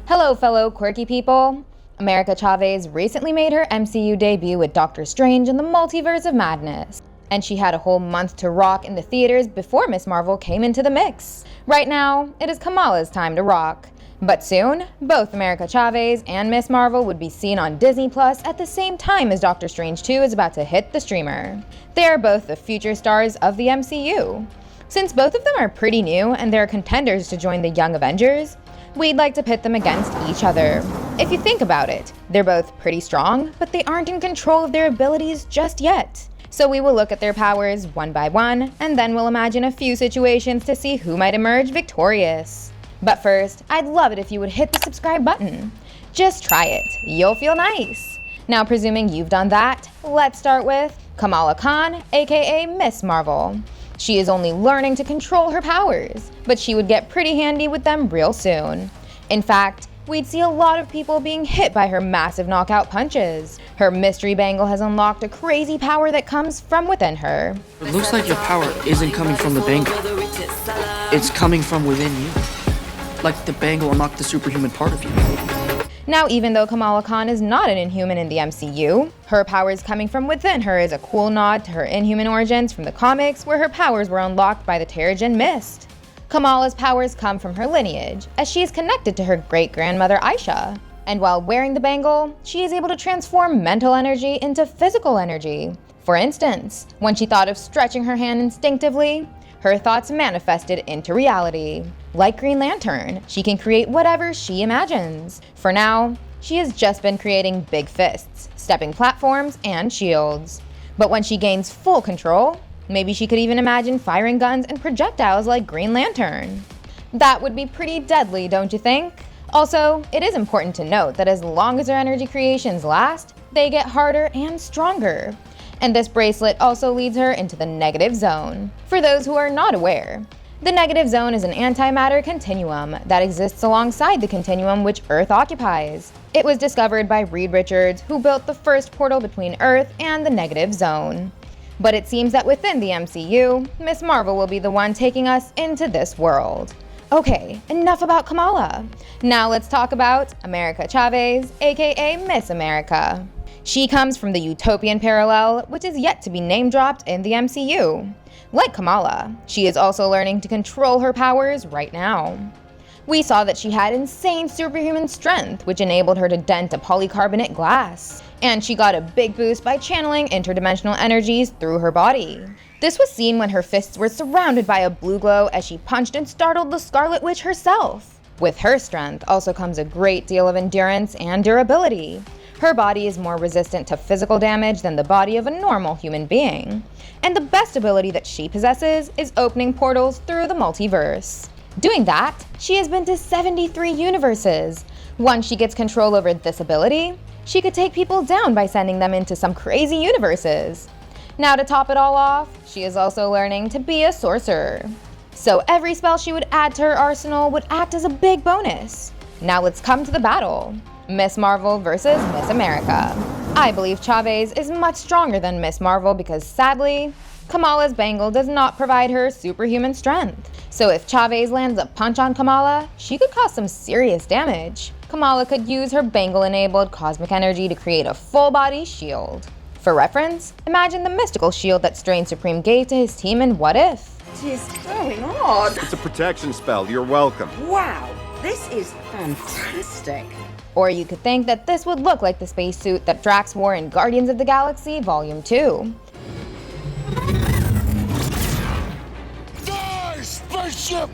Hello, fellow quirky people. America Chavez recently made her MCU debut with Doctor Strange in the Multiverse of Madness, and she had a whole month to rock in the theaters before Ms. Marvel came into the mix. Right now, it is Kamala's time to rock. But soon, both America Chavez and Ms. Marvel would be seen on Disney Plus at the same time as Doctor Strange 2 is about to hit the streamer. They are both the future stars of the MCU. Since both of them are pretty new and they're contenders to join the Young Avengers, we'd like to pit them against each other. If you think about it, they're both pretty strong, but they aren't in control of their abilities just yet. So we will look at their powers one by one, and then we'll imagine a few situations to see who might emerge victorious. But first, I'd love it if you would hit the subscribe button. Just try it, you'll feel nice. Now, presuming you've done that, let's start with Kamala Khan, aka Ms. Marvel. She is only learning to control her powers, but she would get pretty handy with them real soon. In fact, we'd see a lot of people being hit by her massive knockout punches. Her mystery bangle has unlocked a crazy power that comes from within her. It looks like your power isn't coming from the bangle. It's coming from within you. Like the bangle unlocked the superhuman part of you. Now, even though Kamala Khan is not an Inhuman in the MCU, her powers coming from within her is a cool nod to her Inhuman origins from the comics, where her powers were unlocked by the Terrigen Mist. Kamala's powers come from her lineage, as she is connected to her great-grandmother Aisha. And while wearing the bangle, she is able to transform mental energy into physical energy. For instance, when she thought of stretching her hand instinctively, her thoughts manifested into reality. Like Green Lantern, she can create whatever she imagines. For now, she has just been creating big fists, stepping platforms, and shields. But when she gains full control, maybe she could even imagine firing guns and projectiles like Green Lantern. That would be pretty deadly, don't you think? Also, it is important to note that as long as her energy creations last, they get harder and stronger. And this bracelet also leads her into the negative zone. For those who are not aware, the negative zone is an antimatter continuum that exists alongside the continuum which Earth occupies. It was discovered by Reed Richards, who built the first portal between Earth and the negative zone. But it seems that within the MCU, Ms. Marvel will be the one taking us into this world. Okay, enough about Kamala. Now let's talk about America Chavez, aka Ms. America. She comes from the utopian parallel, which is yet to be name-dropped in the MCU. Like Kamala, she is also learning to control her powers right now. We saw that she had insane superhuman strength, which enabled her to dent a polycarbonate glass. And she got a big boost by channeling interdimensional energies through her body. This was seen when her fists were surrounded by a blue glow as she punched and startled the Scarlet Witch herself. With her strength also comes a great deal of endurance and durability. Her body is more resistant to physical damage than the body of a normal human being. And the best ability that she possesses is opening portals through the multiverse. Doing that, she has been to 73 universes. Once she gets control over this ability, she could take people down by sending them into some crazy universes. Now, to top it all off, she is also learning to be a sorcerer. So every spell she would add to her arsenal would act as a big bonus. Now let's come to the battle. Ms. Marvel versus Ms. America. I believe Chavez is much stronger than Ms. Marvel because sadly, Kamala's bangle does not provide her superhuman strength. So if Chavez lands a punch on Kamala, she could cause some serious damage. Kamala could use her bangle-enabled cosmic energy to create a full-body shield. For reference, imagine the mystical shield that Strange Supreme gave to his team in What If? What is going on? It's a protection spell. You're welcome. Wow, this is fantastic. Or you could think that this would look like the spacesuit that Drax wore in Guardians of the Galaxy Volume 2. Die, spaceship!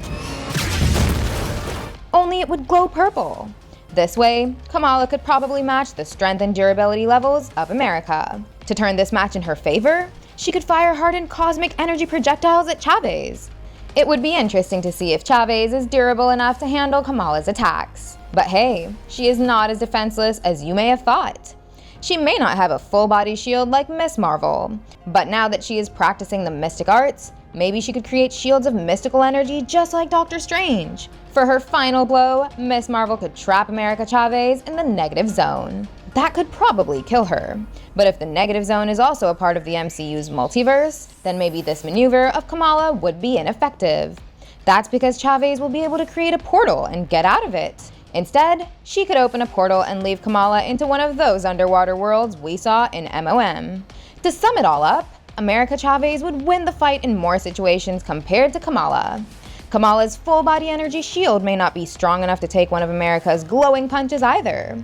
Only it would glow purple. This way, Kamala could probably match the strength and durability levels of America. To turn this match in her favor, she could fire hardened cosmic energy projectiles at Chavez. It would be interesting to see if Chavez is durable enough to handle Kamala's attacks. But hey, she is not as defenseless as you may have thought. She may not have a full-body shield like Ms. Marvel, but now that she is practicing the mystic arts, maybe she could create shields of mystical energy just like Doctor Strange. For her final blow, Ms. Marvel could trap America Chavez in the negative zone. That could probably kill her. But if the negative zone is also a part of the MCU's multiverse, then maybe this maneuver of Kamala would be ineffective. That's because Chavez will be able to create a portal and get out of it. Instead, she could open a portal and leave Kamala into one of those underwater worlds we saw in MOM. To sum it all up, America Chavez would win the fight in more situations compared to Kamala. Kamala's full-body energy shield may not be strong enough to take one of America's glowing punches either.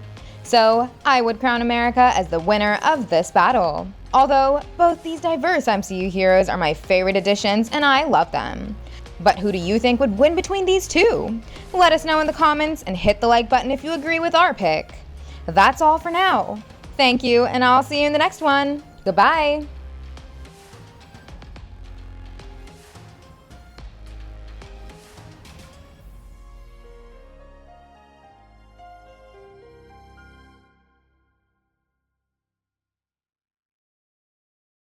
So, I would crown America as the winner of this battle. Although, both these diverse MCU heroes are my favorite additions and I love them. But who do you think would win between these two? Let us know in the comments and hit the like button if you agree with our pick. That's all for now. Thank you, and I'll see you in the next one. Goodbye!